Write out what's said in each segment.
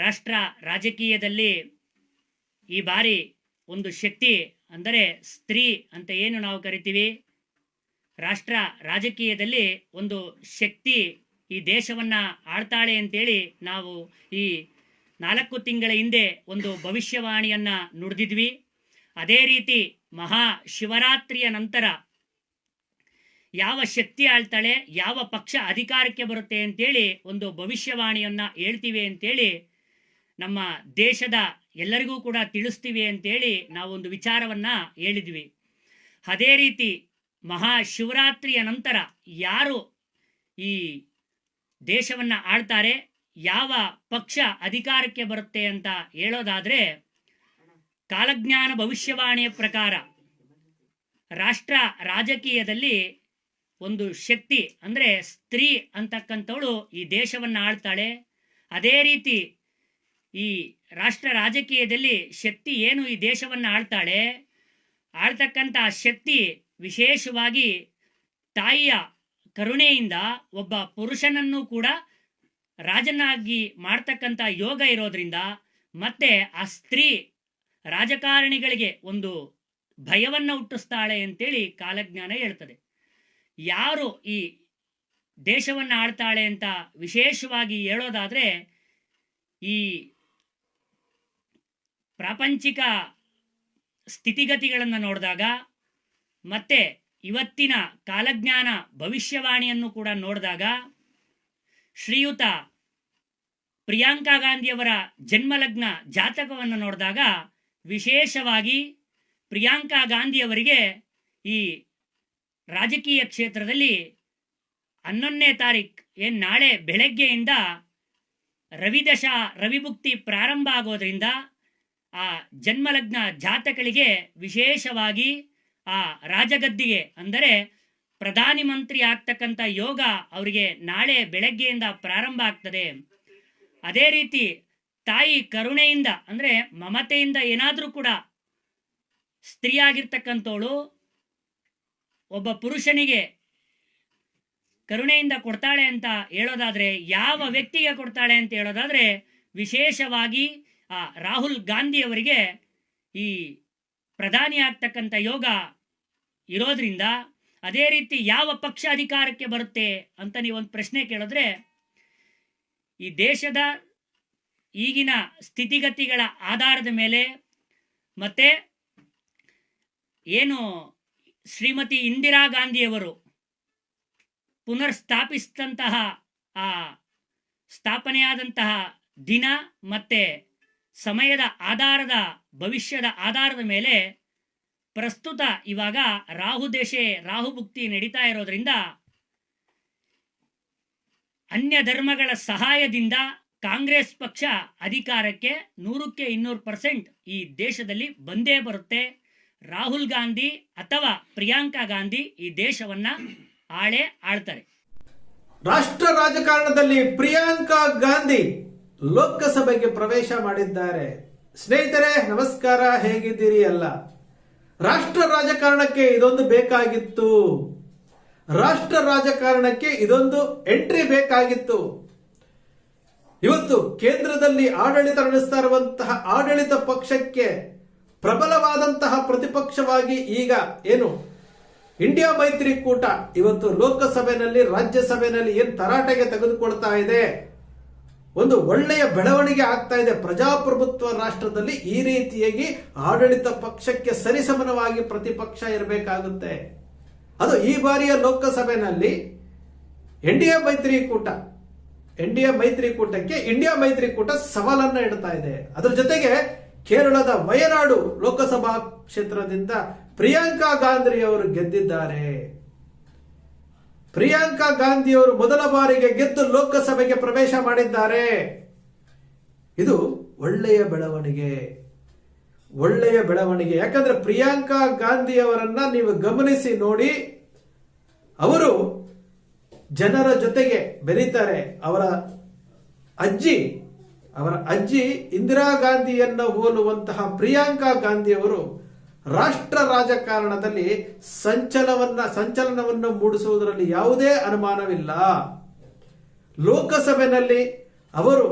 ರಾಷ್ಟ್ರ ರಾಜಕೀಯದಲ್ಲಿ ಈ ಬಾರಿ ಒಂದು ಶಕ್ತಿ ಅಂದರೆ ಸ್ತ್ರೀ ಅಂತ ಏನು ನಾವು ಕರಿತೀವಿ, ರಾಷ್ಟ್ರ ರಾಜಕೀಯದಲ್ಲಿ ಒಂದು ಶಕ್ತಿ ಈ ದೇಶವನ್ನು ಆಳ್ತಾಳೆ ಅಂತೇಳಿ ನಾವು ಈ 4 ತಿಂಗಳ ಹಿಂದೆ ಒಂದು ಭವಿಷ್ಯವಾಣಿಯನ್ನು ನುಡಿದಿದ್ವಿ. ಅದೇ ರೀತಿ ಮಹಾಶಿವರಾತ್ರಿಯ ನಂತರ ಯಾವ ಶಕ್ತಿ ಆಳ್ತಾಳೆ, ಯಾವ ಪಕ್ಷ ಅಧಿಕಾರಕ್ಕೆ ಬರುತ್ತೆ ಅಂತೇಳಿ ಒಂದು ಭವಿಷ್ಯವಾಣಿಯನ್ನು ಹೇಳ್ತೀವಿ ಅಂತೇಳಿ ನಮ್ಮ ದೇಶದ ಎಲ್ಲರಿಗೂ ಕೂಡ ತಿಳಿಸ್ತೀವಿ ಅಂತೇಳಿ ನಾವೊಂದು ವಿಚಾರವನ್ನು ಹೇಳಿದ್ವಿ. ಅದೇ ರೀತಿ ಮಹಾಶಿವರಾತ್ರಿಯ ನಂತರ ಯಾರು ಈ ದೇಶವನ್ನು ಆಳ್ತಾರೆ, ಯಾವ ಪಕ್ಷ ಅಧಿಕಾರಕ್ಕೆ ಬರುತ್ತೆ ಅಂತ ಹೇಳೋದಾದರೆ, ಕಾಲಜ್ಞಾನ ಭವಿಷ್ಯವಾಣಿಯ ಪ್ರಕಾರ ರಾಷ್ಟ್ರ ರಾಜಕೀಯದಲ್ಲಿ ಒಂದು ಶಕ್ತಿ ಅಂದರೆ ಸ್ತ್ರೀ ಅಂತಕ್ಕಂಥವಳು ಈ ದೇಶವನ್ನು ಆಳ್ತಾಳೆ. ಅದೇ ರೀತಿ ಈ ರಾಷ್ಟ್ರ ರಾಜಕೀಯದಲ್ಲಿ ಶಕ್ತಿ ಏನು ಈ ದೇಶವನ್ನು ಆಳ್ತಕ್ಕಂಥ ಶಕ್ತಿ ವಿಶೇಷವಾಗಿ ತಾಯಿಯ ಕರುಣೆಯಿಂದ ಒಬ್ಬ ಪುರುಷನನ್ನು ಕೂಡ ರಾಜನಾಗಿ ಮಾಡ್ತಕ್ಕಂಥ ಯೋಗ ಇರೋದ್ರಿಂದ, ಮತ್ತೆ ಆ ಸ್ತ್ರೀ ರಾಜಕಾರಣಿಗಳಿಗೆ ಒಂದು ಭಯವನ್ನು ಹುಟ್ಟಿಸ್ತಾಳೆ ಅಂತೇಳಿ ಕಾಲಜ್ಞಾನ ಹೇಳ್ತದೆ. ಯಾರು ಈ ದೇಶವನ್ನು ಆಳ್ತಾಳೆ ಅಂತ ವಿಶೇಷವಾಗಿ ಹೇಳೋದಾದರೆ, ಈ ಪ್ರಾಪಂಚಿಕ ಸ್ಥಿತಿಗತಿಗಳನ್ನು ನೋಡಿದಾಗ ಮತ್ತೆ ಇವತ್ತಿನ ಕಾಲಜ್ಞಾನ ಭವಿಷ್ಯವಾಣಿಯನ್ನು ಕೂಡ ನೋಡಿದಾಗ, ಶ್ರೀಯುತ ಪ್ರಿಯಾಂಕಾ ಗಾಂಧಿಯವರ ಜನ್ಮಲಗ್ನ ಜಾತಕವನ್ನು ನೋಡಿದಾಗ ವಿಶೇಷವಾಗಿ ಪ್ರಿಯಾಂಕಾ ಗಾಂಧಿಯವರಿಗೆ ಈ ರಾಜಕೀಯ ಕ್ಷೇತ್ರದಲ್ಲಿ 11ನೇ ತಾರೀಕು ಏನು ನಾಳೆ ಬೆಳಗ್ಗೆಯಿಂದ ರವಿಭುಕ್ತಿ ಪ್ರಾರಂಭ ಆಗೋದ್ರಿಂದ ಆ ಜನ್ಮಲಗ್ನ ಜಾತಕಗಳಿಗೆ ವಿಶೇಷವಾಗಿ ಆ ರಾಜಗದ್ದಿಗೆ ಅಂದರೆ ಪ್ರಧಾನಿ ಮಂತ್ರಿ ಆಗ್ತಕ್ಕಂಥ ಯೋಗ ಅವರಿಗೆ ನಾಳೆ ಬೆಳಗ್ಗೆಯಿಂದ ಪ್ರಾರಂಭ ಆಗ್ತದೆ. ಅದೇ ರೀತಿ ತಾಯಿ ಕರುಣೆಯಿಂದ ಅಂದರೆ ಮಮತೆಯಿಂದ ಏನಾದರೂ ಕೂಡ ಸ್ತ್ರೀಯಾಗಿರ್ತಕ್ಕಂಥವಳು ಒಬ್ಬ ಪುರುಷನಿಗೆ ಕರುಣೆಯಿಂದ ಕೊಡ್ತಾಳೆ ಅಂತ ಹೇಳೋದಾದರೆ, ಯಾವ ವ್ಯಕ್ತಿಗೆ ಕೊಡ್ತಾಳೆ ಅಂತ ಹೇಳೋದಾದರೆ ವಿಶೇಷವಾಗಿ ಆ ರಾಹುಲ್ ಗಾಂಧಿಯವರಿಗೆ ಈ ಪ್ರಧಾನಿ ಆಗ್ತಕ್ಕಂಥ ಯೋಗ ಇರೋದ್ರಿಂದ, ಅದೇ ರೀತಿ ಯಾವ ಪಕ್ಷ ಅಧಿಕಾರಕ್ಕೆ ಬರುತ್ತೆ ಅಂತ ನೀವೊಂದು ಪ್ರಶ್ನೆ ಕೇಳಿದ್ರೆ, ಈ ದೇಶದ ಈಗಿನ ಸ್ಥಿತಿಗತಿಗಳ ಆಧಾರದ ಮೇಲೆ ಮತ್ತೆ ಏನು ಶ್ರೀಮತಿ ಇಂದಿರಾ ಗಾಂಧಿಯವರು ಪುನರ್ಸ್ಥಾಪಿಸಿದಂತಹ ಆ ಸ್ಥಾಪನೆಯಾದಂತಹ ದಿನ ಮತ್ತೆ ಸಮಯದ ಭವಿಷ್ಯದ ಆಧಾರದ ಮೇಲೆ ಪ್ರಸ್ತುತ ಇವಾಗ ರಾಹುಭುಕ್ತಿ ನಡೀತಾ ಇರೋದ್ರಿಂದ ಅನ್ಯ ಧರ್ಮಗಳ ಸಹಾಯದಿಂದ ಕಾಂಗ್ರೆಸ್ ಪಕ್ಷ ಅಧಿಕಾರಕ್ಕೆ 100ಕ್ಕೆ 200% ಈ ದೇಶದಲ್ಲಿ ಬಂದೇ ಬರುತ್ತೆ. ರಾಹುಲ್ ಗಾಂಧಿ ಅಥವಾ ಪ್ರಿಯಾಂಕಾ ಗಾಂಧಿ ಈ ದೇಶವನ್ನ ಆಳ್ತಾರೆ. ರಾಷ್ಟ್ರ ರಾಜಕಾರಣದಲ್ಲಿ ಪ್ರಿಯಾಂಕಾ ಗಾಂಧಿ ಲೋಕಸಭೆಗೆ ಪ್ರವೇಶ ಮಾಡಿದ್ದಾರೆ. ಸ್ನೇಹಿತರೆ ನಮಸ್ಕಾರ, ಹೇಗಿದ್ದೀರಿ ಎಲ್ಲ? ರಾಷ್ಟ್ರ ರಾಜಕಾರಣಕ್ಕೆ ಇದೊಂದು ಬೇಕಾಗಿತ್ತು. ರಾಷ್ಟ್ರ ರಾಜಕಾರಣಕ್ಕೆ ಇದೊಂದು ಎಂಟ್ರಿ ಬೇಕಾಗಿತ್ತು. ಇವತ್ತು ಕೇಂದ್ರದಲ್ಲಿ ಆಡಳಿತ ನಡೆಸ್ತಾ ಇರುವಂತಹ ಆಡಳಿತ ಪಕ್ಷಕ್ಕೆ ಪ್ರಬಲವಾದಂತಹ ಪ್ರತಿಪಕ್ಷವಾಗಿ ಈಗ ಏನು ಇಂಡಿಯಾ ಮೈತ್ರಿಕೂಟ ಇವತ್ತು ಲೋಕಸಭೆಯಲ್ಲಿ ರಾಜ್ಯಸಭೆಯಲ್ಲಿ ಏನು ತರಾಟೆಗೆ ತೆಗೆದುಕೊಳ್ತಾ ಇದೆ, ಒಂದು ಒಳ್ಳೆಯ ಬೆಳವಣಿಗೆ ಆಗ್ತಾ ಇದೆ. ಪ್ರಜಾಪ್ರಭುತ್ವ ರಾಷ್ಟ್ರದಲ್ಲಿ ಈ ರೀತಿಯಾಗಿ ಆಡಳಿತ ಪಕ್ಷಕ್ಕೆ ಸರಿಸಮನವಾಗಿ ಪ್ರತಿಪಕ್ಷ ಇರಬೇಕಾಗುತ್ತೆ. ಅದು ಈ ಬಾರಿಯ ಲೋಕಸಭೆಯಲ್ಲಿ ಇಂಡಿಯಾ ಮೈತ್ರಿಕೂಟಕ್ಕೆ ಇಂಡಿಯಾ ಮೈತ್ರಿಕೂಟ ಸವಾಲನ್ನ ಇಡ್ತಾ ಇದೆ. ಅದರ ಜೊತೆಗೆ ಕೇರಳದ ವಯನಾಡು ಲೋಕಸಭಾ ಕ್ಷೇತ್ರದಿಂದ ಪ್ರಿಯಾಂಕಾ ಗಾಂಧಿ ಅವರು ಗೆದ್ದಿದ್ದಾರೆ. ಪ್ರಿಯಾಂಕಾ ಗಾಂಧಿಯವರು ಮೊದಲ ಬಾರಿಗೆ ಗೆದ್ದು ಲೋಕಸಭೆಗೆ ಪ್ರವೇಶ ಮಾಡಿದ್ದಾರೆ. ಇದು ಒಳ್ಳೆಯ ಬೆಳವಣಿಗೆ. ಯಾಕಂದ್ರೆ ಪ್ರಿಯಾಂಕಾ ಗಾಂಧಿಯವರನ್ನ ನೀವು ಗಮನಿಸಿ ನೋಡಿ, ಅವರು ಜನರ ಜೊತೆಗೆ ಬೆರೀತಾರೆ. ಅವರ ಅಜ್ಜಿ ಇಂದಿರಾ ಗಾಂಧಿಯನ್ನ ಹೋಲುವಂತಹ ಪ್ರಿಯಾಂಕಾ ಗಾಂಧಿಯವರು ರಾಷ್ಟ್ರ ರಾಜಕಾರಣದಲ್ಲಿ ಸಂಚಲನವನ್ನು ಮೂಡಿಸುವುದರಲ್ಲಿ ಯಾವುದೇ ಅನುಮಾನವಿಲ್ಲ. ಲೋಕಸಭೆಯಲ್ಲಿ ಅವರು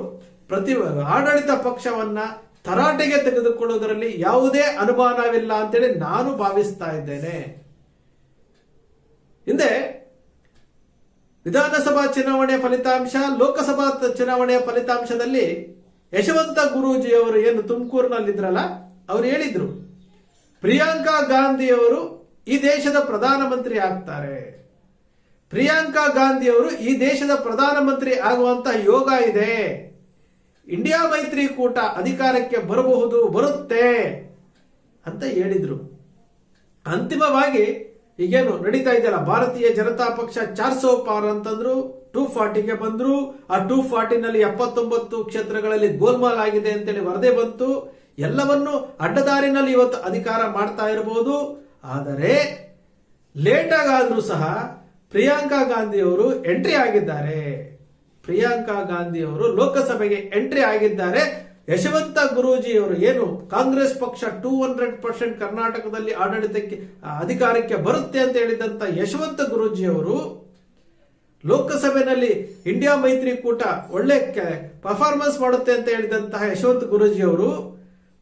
ಆಡಳಿತ ಪಕ್ಷವನ್ನ ತರಾಟೆಗೆ ತೆಗೆದುಕೊಳ್ಳುವುದರಲ್ಲಿ ಯಾವುದೇ ಅನುಮಾನವಿಲ್ಲ ಅಂತೇಳಿ ನಾನು ಭಾವಿಸ್ತಾ ಇದ್ದೇನೆ. ಹಿಂದೆ ವಿಧಾನಸಭಾ ಚುನಾವಣೆಯ ಫಲಿತಾಂಶ, ಲೋಕಸಭಾ ಚುನಾವಣೆಯ ಫಲಿತಾಂಶದಲ್ಲಿ ಯಶವಂತ ಗುರೂಜಿ ಅವರು ಏನು ತುಮಕೂರಿನಲ್ಲಿದ್ರಲ್ಲ, ಅವರು ಹೇಳಿದ್ರು ಪ್ರಿಯಾಂಕಾ ಗಾಂಧಿಯವರು ಈ ದೇಶದ ಪ್ರಧಾನಮಂತ್ರಿ ಆಗ್ತಾರೆ, ಪ್ರಿಯಾಂಕಾ ಗಾಂಧಿಯವರು ಈ ದೇಶದ ಪ್ರಧಾನಮಂತ್ರಿ ಆಗುವಂತಹ ಯೋಗ ಇದೆ, ಇಂಡಿಯಾ ಮೈತ್ರಿಕೂಟ ಅಧಿಕಾರಕ್ಕೆ ಬರುತ್ತೆ ಅಂತ ಹೇಳಿದ್ರು. ಅಂತಿಮವಾಗಿ ಈಗೇನು ನಡೀತಾ ಇದೆಯಲ್ಲ, ಭಾರತೀಯ ಜನತಾ ಪಕ್ಷ 400 ಪಾರ್ ಅಂತಂದ್ರು, 240ಗೆ ಬಂದ್ರು. ಆ 240ನಲ್ಲಿ 79 ಕ್ಷೇತ್ರಗಳಲ್ಲಿ ಗೋಲ್ಮಾಲ್ ಆಗಿದೆ ಅಂತೇಳಿ ವರದಿ ಬಂತು. ಎಲ್ಲವನ್ನು ಅಡ್ಡದಾರಿನಲ್ಲಿ ಇವತ್ತು ಅಧಿಕಾರ ಮಾಡ್ತಾ ಇರಬಹುದು. ಆದರೆ ಲೇಟ್ ಆಗಾದ್ರೂ ಸಹ ಪ್ರಿಯಾಂಕಾ ಗಾಂಧಿಯವರು ಎಂಟ್ರಿ ಆಗಿದ್ದಾರೆ. ಪ್ರಿಯಾಂಕಾ ಗಾಂಧಿಯವರು ಲೋಕಸಭೆಗೆ ಎಂಟ್ರಿ ಆಗಿದ್ದಾರೆ. ಯಶವಂತ ಗುರೂಜಿಯವರು ಏನು ಕಾಂಗ್ರೆಸ್ ಪಕ್ಷ 200% ಕರ್ನಾಟಕದಲ್ಲಿ ಆಡಳಿತಕ್ಕೆ ಅಧಿಕಾರಕ್ಕೆ ಬರುತ್ತೆ ಅಂತ ಹೇಳಿದಂತ ಯಶವಂತ ಗುರೂಜಿಯವರು ಲೋಕಸಭೆಯಲ್ಲಿ ಇಂಡಿಯಾ ಮೈತ್ರಿಕೂಟ ಒಳ್ಳೆ ಪರ್ಫಾರ್ಮೆನ್ಸ್ ಮಾಡುತ್ತೆ ಅಂತ ಹೇಳಿದಂತಹ ಯಶವಂತ ಗುರೂಜಿಯವರು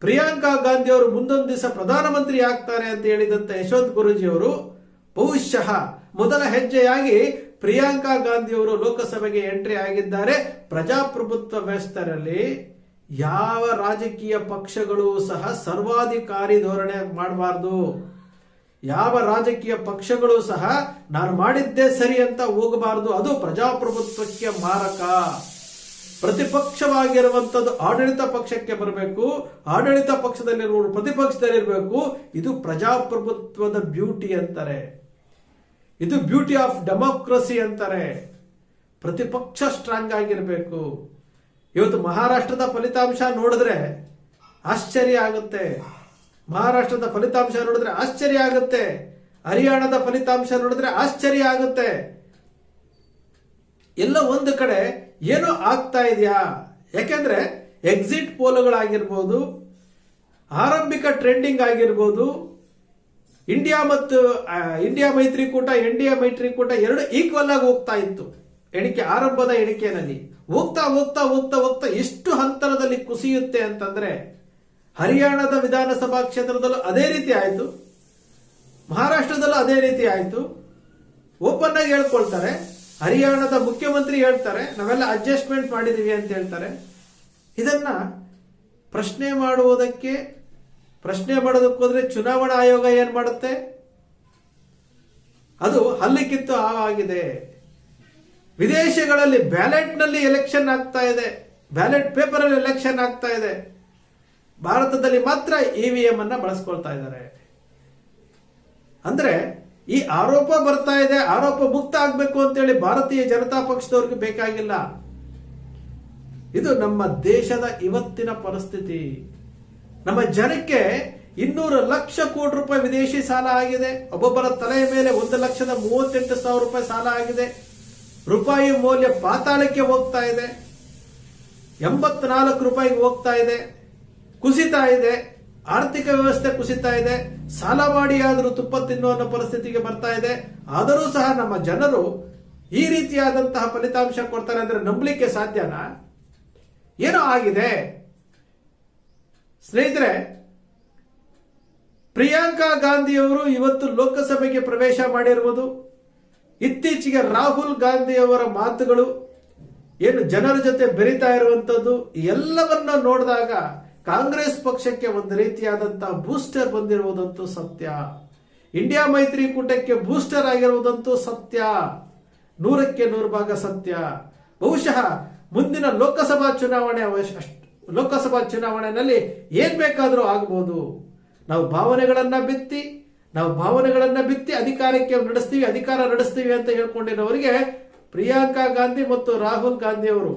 ಪ್ರಿಯಾಂಕಾ ಗಾಂಧಿಯವರು ಮುಂದೊಂದು ದಿವಸ ಪ್ರಧಾನಮಂತ್ರಿ ಆಗ್ತಾರೆ ಅಂತ ಹೇಳಿದಂತ ಯಶವಂತ ಗುರೂಜಿಯವರು ಬಹುಶಃ ಮೊದಲ ಹೆಜ್ಜೆಯಾಗಿ ಪ್ರಿಯಾಂಕಾ ಗಾಂಧಿಯವರು ಲೋಕಸಭೆಗೆ ಎಂಟ್ರಿ ಆಗಿದ್ದಾರೆ. ಪ್ರಜಾಪ್ರಭುತ್ವ ವ್ಯವಸ್ಥೆಯಲ್ಲಿ ಯಾವ ರಾಜಕೀಯ ಪಕ್ಷಗಳು ಸಹ ಸರ್ವಾಧಿಕಾರಿ ಧೋರಣೆ ಮಾಡಬಾರ್ದು. ಯಾವ ರಾಜಕೀಯ ಪಕ್ಷಗಳು ಸಹ ನಾನು ಮಾಡಿದ್ದೇ ಸರಿ ಅಂತ ಹೋಗಬಾರದು. ಅದು ಪ್ರಜಾಪ್ರಭುತ್ವಕ್ಕೆ ಮಾರಕ. ಪ್ರತಿಪಕ್ಷವಾಗಿರುವಂತದ್ದು ಆಡಳಿತ ಪಕ್ಷಕ್ಕೆ ಬರಬೇಕು, ಆಡಳಿತ ಪಕ್ಷದಲ್ಲಿರುವವರು ಪ್ರತಿಪಕ್ಷದಲ್ಲಿರಬೇಕು. ಇದು ಪ್ರಜಾಪ್ರಭುತ್ವದ ಬ್ಯೂಟಿ ಅಂತಾರೆ, ಇದು ಬ್ಯೂಟಿ ಆಫ್ ಡೆಮೋಕ್ರಸಿ ಅಂತಾರೆ. ಪ್ರತಿಪಕ್ಷ ಸ್ಟ್ರಾಂಗ್ ಆಗಿರಬೇಕು. ಇವತ್ತು ಮಹಾರಾಷ್ಟ್ರದ ಫಲಿತಾಂಶ ನೋಡಿದ್ರೆ ಆಶ್ಚರ್ಯ ಆಗುತ್ತೆ. ಮಹಾರಾಷ್ಟ್ರದ ಫಲಿತಾಂಶ ನೋಡಿದ್ರೆ ಆಶ್ಚರ್ಯ ಆಗುತ್ತೆ. ಹರಿಯಾಣದ ಫಲಿತಾಂಶ ನೋಡಿದ್ರೆ ಆಶ್ಚರ್ಯ ಆಗುತ್ತೆ. ಎಲ್ಲ ಒಂದು ಕಡೆ ಏನೋ ಆಗ್ತಾ ಇದೆಯಾ? ಯಾಕೆಂದ್ರೆ ಎಕ್ಸಿಟ್ ಪೋಲ್ಗಳಾಗಿರ್ಬೋದು, ಆರಂಭಿಕ ಟ್ರೆಂಡಿಂಗ್ ಆಗಿರ್ಬೋದು, ಇಂಡಿಯಾ ಮೈತ್ರಿಕೂಟ ಎನ್ಡಿಎ ಮೈತ್ರಿಕೂಟ ಎರಡು ಈಕ್ವಲ್ ಆಗಿ ಹೋಗ್ತಾ ಇತ್ತು ಎಣಿಕೆ. ಆರಂಭದ ಎಣಿಕೆಯಲ್ಲಿ ಹೋಗ್ತಾ ಹೋಗ್ತಾ ಹೋಗ್ತಾ ಹೋಗ್ತಾ ಎಷ್ಟು ಹಂತರದಲ್ಲಿ ಕುಸಿಯುತ್ತೆ ಅಂತಂದ್ರೆ ಹರಿಯಾಣದ ವಿಧಾನಸಭಾ ಕ್ಷೇತ್ರದಲ್ಲೂ ಅದೇ ರೀತಿ ಆಯ್ತು, ಮಹಾರಾಷ್ಟ್ರದಲ್ಲೂ ಅದೇ ರೀತಿ ಆಯ್ತು. ಓಪನ್ ಆಗಿ ಹೇಳ್ಕೊಳ್ತಾರೆ. ಹರಿಯಾಣದ ಮುಖ್ಯಮಂತ್ರಿ ಹೇಳ್ತಾರೆ ನಾವೆಲ್ಲ ಅಡ್ಜಸ್ಟ್ಮೆಂಟ್ ಮಾಡಿದೀವಿ ಅಂತ ಹೇಳ್ತಾರೆ. ಇದನ್ನ ಪ್ರಶ್ನೆ ಮಾಡೋದಕ್ಕೋದ್ರೆ ಚುನಾವಣಾ ಆಯೋಗ ಏನ್ ಮಾಡುತ್ತೆ? ಅದು ಹಲ್ಲಿಕ್ಕಿತ್ತು ಆಗಿದೆ. ವಿದೇಶಗಳಲ್ಲಿ ಬ್ಯಾಲೆಟ್ ನಲ್ಲಿ ಎಲೆಕ್ಷನ್ ಆಗ್ತಾ ಇದೆ, ಬ್ಯಾಲೆಟ್ ಪೇಪರ್ ಅಲ್ಲಿ ಎಲೆಕ್ಷನ್ ಆಗ್ತಾ ಇದೆ. ಭಾರತದಲ್ಲಿ ಮಾತ್ರ ಇವಿಎಂ ಅನ್ನ ಬಳಸ್ಕೊಳ್ತಾ ಇದ್ದಾರೆ. ಅಂದ್ರೆ ಈ ಆರೋಪ ಬರ್ತಾ ಇದೆ, ಆರೋಪ ಮುಕ್ತ ಆಗ್ಬೇಕು ಅಂತೇಳಿ ಭಾರತೀಯ ಜನತಾ ಪಕ್ಷದವ್ರಿಗೆ ಬೇಕಾಗಿಲ್ಲ. ಇದು ನಮ್ಮ ದೇಶದ ಇವತ್ತಿನ ಪರಿಸ್ಥಿತಿ. ನಮ್ಮ ಜನಕ್ಕೆ 200 ಲಕ್ಷ ಕೋಟಿ ರೂಪಾಯಿ ವಿದೇಶಿ ಸಾಲ ಆಗಿದೆ. ಒಬ್ಬೊಬ್ಬರ ತಲೆಯ ಮೇಲೆ 1,38,000 ರೂಪಾಯಿ ಸಾಲ ಆಗಿದೆ. ರೂಪಾಯಿ ಮೌಲ್ಯ ಪಾತಾಳಕ್ಕೆ ಹೋಗ್ತಾ ಇದೆ. 84 ರೂಪಾಯಿಗೆ ಹೋಗ್ತಾ ಇದೆ, ಕುಸಿತಾ ಇದೆ. ಆರ್ಥಿಕ ವ್ಯವಸ್ಥೆ ಕುಸಿತಾ ಇದೆ. ಸಾಲ ಮಾಡಿ ಆದರೂ ತುಪ್ಪ ತಿನ್ನುವ ಪರಿಸ್ಥಿತಿಗೆ ಬರ್ತಾ ಇದೆ. ಆದರೂ ಸಹ ನಮ್ಮ ಜನರು ಈ ರೀತಿಯಾದಂತಹ ಫಲಿತಾಂಶ ಕೊಡ್ತಾರೆ ಅಂದ್ರೆ ನಂಬಲಿಕ್ಕೆ ಸಾಧ್ಯನಾ? ಏನೋ ಆಗಿದೆ ಸ್ನೇಹಿತರೆ. ಪ್ರಿಯಾಂಕಾ ಗಾಂಧಿಯವರು ಇವತ್ತು ಲೋಕಸಭೆಗೆ ಪ್ರವೇಶ ಮಾಡಿರುವುದು, ಇತ್ತೀಚೆಗೆ ರಾಹುಲ್ ಗಾಂಧಿಯವರ ಮಾತುಗಳು ಏನು ಜನರ ಜೊತೆ ಬೆರೀತಾ ಇರುವಂತದ್ದು ಎಲ್ಲವನ್ನ ನೋಡಿದಾಗ ಕಾಂಗ್ರೆಸ್ ಪಕ್ಷಕ್ಕೆ ಒಂದು ರೀತಿಯಾದಂತಹ ಬೂಸ್ಟರ್ ಬಂದಿರುವುದಂತೂ ಸತ್ಯ. ಇಂಡಿಯಾ ಮೈತ್ರಿಕೂಟಕ್ಕೆ ಬೂಸ್ಟರ್ ಆಗಿರುವುದಂತೂ ಸತ್ಯ, 100ಕ್ಕೆ 100 ಭಾಗ ಸತ್ಯ. ಬಹುಶಃ ಮುಂದಿನ ಲೋಕಸಭಾ ಚುನಾವಣೆಯಲ್ಲಿ ಏನ್ ಬೇಕಾದರೂ ಆಗಬಹುದು. ನಾವು ಭಾವನೆಗಳನ್ನ ಬಿತ್ತಿ ಅಧಿಕಾರ ನಡೆಸ್ತೀವಿ ಅಂತ ಹೇಳ್ಕೊಂಡಿರೋರಿಗೆ ಪ್ರಿಯಾಂಕಾ ಗಾಂಧಿ ಮತ್ತು ರಾಹುಲ್ ಗಾಂಧಿ ಅವರು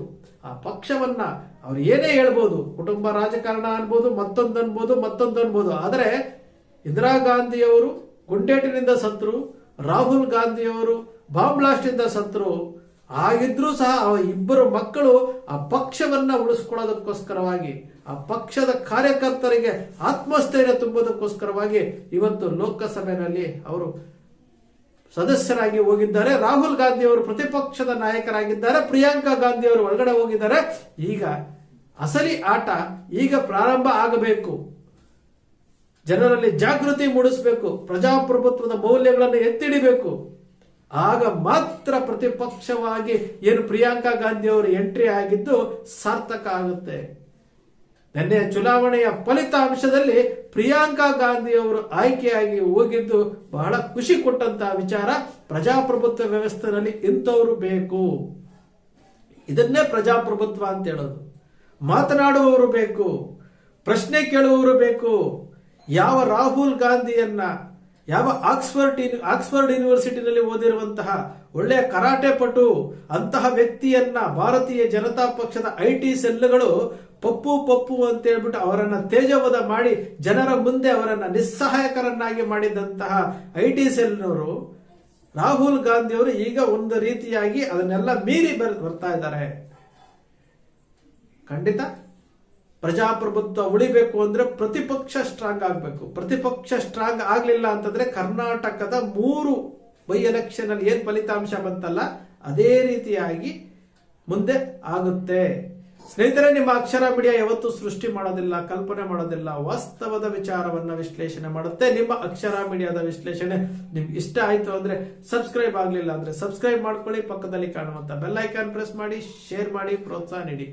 ಆ ಪಕ್ಷವನ್ನ ಅವ್ರು ಏನೇ ಹೇಳ್ಬೋದು, ಕುಟುಂಬ ರಾಜಕಾರಣ ಅನ್ಬೋದು, ಮತ್ತೊಂದು ಅನ್ಬೋದು. ಆದರೆ ಇಂದಿರಾ ಗಾಂಧಿಯವರು ಗುಂಡೇಟಿನಿಂದ ಸತ್ರು, ರಾಹುಲ್ ಗಾಂಧಿಯವರು ಬಾಂಬ್ ಬ್ಲಾಸ್ಟ್ ಇಂದ ಸತ್ರು. ಆಗಿದ್ರೂ ಸಹ ಇಬ್ಬರು ಮಕ್ಕಳು ಆ ಪಕ್ಷವನ್ನ ಉಳಿಸ್ಕೊಳ್ಳೋದಕ್ಕೋಸ್ಕರವಾಗಿ, ಆ ಪಕ್ಷದ ಕಾರ್ಯಕರ್ತರಿಗೆ ಆತ್ಮಸ್ಥೈರ್ಯ ತುಂಬುವುದಕ್ಕೋಸ್ಕರವಾಗಿ ಇವತ್ತು ಲೋಕಸಭೆಯಲ್ಲಿ ಅವರು ಸದಸ್ಯರಾಗಿ ಹೋಗಿದ್ದಾರೆ. ರಾಹುಲ್ ಗಾಂಧಿ ಅವರು ಪ್ರತಿಪಕ್ಷದ ನಾಯಕರಾಗಿದ್ದಾರೆ. ಪ್ರಿಯಾಂಕಾ ಗಾಂಧಿ ಅವರು ಒಳಗಡೆ ಹೋಗಿದ್ದಾರೆ. ಈಗ ಅಸಲಿ ಆಟ ಈಗ ಪ್ರಾರಂಭ ಆಗಬೇಕು. ಜನರಲ್ಲಿ ಜಾಗೃತಿ ಮೂಡಿಸಬೇಕು, ಪ್ರಜಾಪ್ರಭುತ್ವದ ಮೌಲ್ಯಗಳನ್ನು ಎತ್ತಿಡಿಬೇಕು. ಆಗ ಮಾತ್ರ ಪ್ರತಿಪಕ್ಷವಾಗಿ ಏನು ಪ್ರಿಯಾಂಕಾ ಗಾಂಧಿ ಅವರು ಎಂಟ್ರಿ ಆಗಿದ್ದು ಸಾರ್ಥಕ ಆಗುತ್ತೆ. ನಿನ್ನೆ ಚುನಾವಣೆಯ ಫಲಿತಾಂಶದಲ್ಲಿ ಪ್ರಿಯಾಂಕಾ ಗಾಂಧಿ ಅವರು ಆಯ್ಕೆಯಾಗಿ ಹೋಗಿದ್ದು ಬಹಳ ಖುಷಿ ಕೊಟ್ಟಂತಹ ವಿಚಾರ. ಪ್ರಜಾಪ್ರಭುತ್ವ ವ್ಯವಸ್ಥೆಯಲ್ಲಿ ಇಂಥವರು ಬೇಕು. ಇದನ್ನೇ ಪ್ರಜಾಪ್ರಭುತ್ವ ಅಂತ ಹೇಳೋದು. ಮಾತನಾಡುವವರು ಬೇಕು, ಪ್ರಶ್ನೆ ಕೇಳುವವರು ಬೇಕು. ಯಾವ ರಾಹುಲ್ ಗಾಂಧಿಯನ್ನ, ಯಾವ ಆಕ್ಸ್ಫರ್ಡ್ ಯೂನಿವರ್ಸಿಟಿನಲ್ಲಿ ಓದಿರುವಂತಹ ಒಳ್ಳೆಯ ಕರಾಟೆ ಪಟು ಅಂತಹ ವ್ಯಕ್ತಿಯನ್ನ ಭಾರತೀಯ ಜನತಾ ಪಕ್ಷದ IT ಸೆಲ್ಗಳು ಪಪ್ಪು ಅಂತ ಹೇಳ್ಬಿಟ್ಟು ಅವರನ್ನ ತೇಜವಧ ಮಾಡಿ ಜನರ ಮುಂದೆ ಅವರನ್ನ ನಿಸ್ಸಹಾಯಕರನ್ನಾಗಿ ಮಾಡಿದಂತಹ IT ಸೆಲ್ನವರು ರಾಹುಲ್ ಗಾಂಧಿ ಅವರು ಈಗ ಒಂದು ರೀತಿಯಾಗಿ ಅದನ್ನೆಲ್ಲ ಮೀರಿ ಬರ್ತಾ ಇದ್ದಾರೆ. ಖಂಡಿತ ಪ್ರಜಾಪ್ರಭುತ್ವ ಉಳಿಬೇಕು ಅಂದ್ರೆ ಪ್ರತಿಪಕ್ಷ ಸ್ಟ್ರಾಂಗ್ ಆಗಬೇಕು. ಪ್ರತಿಪಕ್ಷ ಸ್ಟ್ರಾಂಗ್ ಆಗ್ಲಿಲ್ಲ ಅಂತಂದ್ರೆ ಕರ್ನಾಟಕದ 3 ಬೈ ಎಲೆಕ್ಷನ್ ಅಲ್ಲಿ ಏನ್ ಫಲಿತಾಂಶ ಬಂತಲ್ಲ ಅದೇ ರೀತಿಯಾಗಿ ಮುಂದೆ ಆಗುತ್ತೆ. ಸ್ನೇಹಿತರೆ, ನಿಮ್ಮ ಅಕ್ಷರ ಮೀಡಿಯಾ ಯಾವತ್ತೂ ಸೃಷ್ಟಿ ಮಾಡೋದಿಲ್ಲ, ಕಲ್ಪನೆ ಮಾಡೋದಿಲ್ಲ, ವಾಸ್ತವದ ವಿಚಾರವನ್ನ ವಿಶ್ಲೇಷಣೆ ಮಾಡುತ್ತೆ. ನಿಮ್ಮ ಅಕ್ಷರ ಮೀಡಿಯಾದ ವಿಶ್ಲೇಷಣೆ ನಿಮ್ಗೆ ಇಷ್ಟ ಆಯ್ತು ಅಂದ್ರೆ, ಸಬ್ಸ್ಕ್ರೈಬ್ ಆಗ್ಲಿಲ್ಲ ಅಂದ್ರೆ ಸಬ್ಸ್ಕ್ರೈಬ್ ಮಾಡ್ಕೊಳ್ಳಿ, ಪಕ್ಕದಲ್ಲಿ ಕಾಣುವಂತ ಬೆಲ್ ಐಕಾನ್ ಪ್ರೆಸ್ ಮಾಡಿ, ಶೇರ್ ಮಾಡಿ, ಪ್ರೋತ್ಸಾಹ ನೀಡಿ.